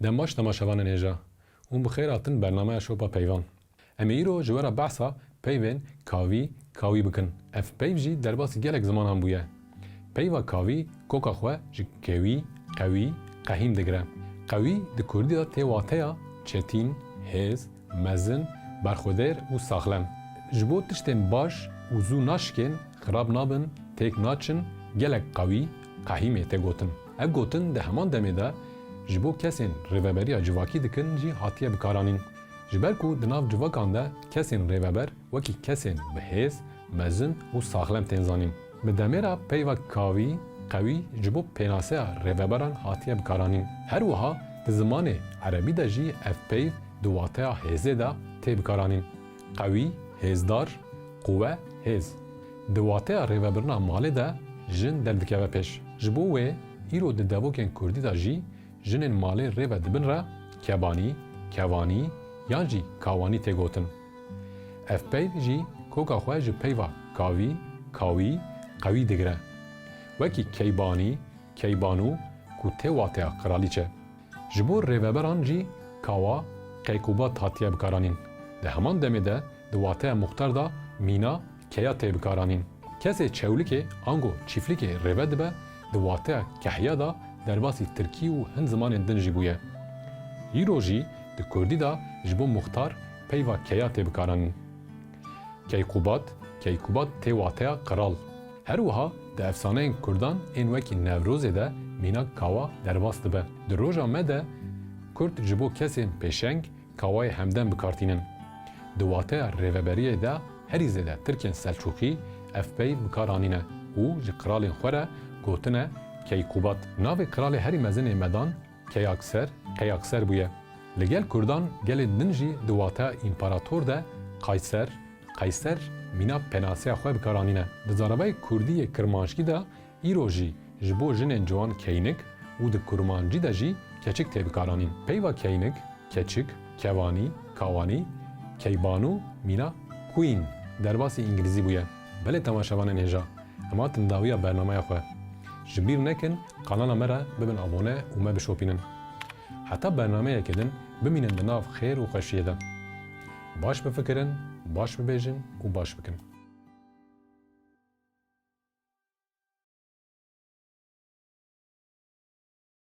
دماش تماشاوان نێژە اون بخێر هاتن بەرنامەیە شۆپا پەیوان ئەمە ئیرۆ ji we re behsa peyvên kawî bikin ev peyv jî derbasî gelek zimanan bûye peyva kawî koka xwe ji kewî qewî qehîm digire qewî di kurdî de tê wateya çetîn hêz mezin berxwedêr û saxlem ji bo tiştên baş û zû naşikên xirab nabin têk naçin gelek qewî qehîmê tê gotin ev gotin di heman demê de ji bo kesên rêveberiya civakî dikin jî hatiye bikaranîn ji ber ku di nav civakan de kesên rêveber wekî kesên bihêz mezin û saxlem tên zanîn bi demê re peyva kawî qewî ji bo pênaseya rêveberan hatiye bikaranîn her wiha di zimanê erebî de jî ev peyv di wateya hêzê de tê bikaranîn qewî hêzdar quwe hêz di wateya rêvebirina malê de jin derdikeve pêş ji bo wê îro di devokên kurdî de jî jinên malê rêve dibin re kebanî kevanî yan jî kawanî tê gotin ev peyv jî koka xwe ji peyva kawî kawî qewî digire wekî keybanî keybanû ku tê wateya qiralîçe ji bo rêveberan jî kawa qeykubat hatiye bikaranîn di heman demê de di wateya muxtar da mîna keya tê bikaranîn kesê çewlikê ango çîflikê rêve dibe di wateya kehiya da derbasî tirkî û hin zimanên din jî bûye îro jî di kurdî da ji bo muxtar peyva keya tê bikaranîn keykubat tê wateya qiral her wiha di efsaneyên kurdan ên wekî Newrozê de mîna kawa derbas dibe di roja me de Kurd ji bo kesên pêşeng kawayê hemdem bikartînin di wateya rêveberiyê de herî zêde Tirkên Selçukî ev peyv bikaranîne û ji qiralên xwe re gotine keykubat navê qiralê herî mezinê medan Keyakser bûye li gel Kurdan gelê din jî di wateya împarator de Qayser mîna penaseya xwe bikaranîne di zarabeyê Kurdiyê Kirmanşkî de îro jî ji bo jinên ciwan keynik û di kurmancî de jî keçik tê bikaranîn peyva keynik keçik kevanî kawanî keybanû mîna queen derbasî îngilîzî bûye belê temaşevanên hêja em hatin dawiya bernameya xwe ji bîr nekin kanala me re bibin abone û me bişopînin heta bernameyekê din bimînin di nav xêr û xweşiyê de baş bifikirin baş bibêjin û baş bikin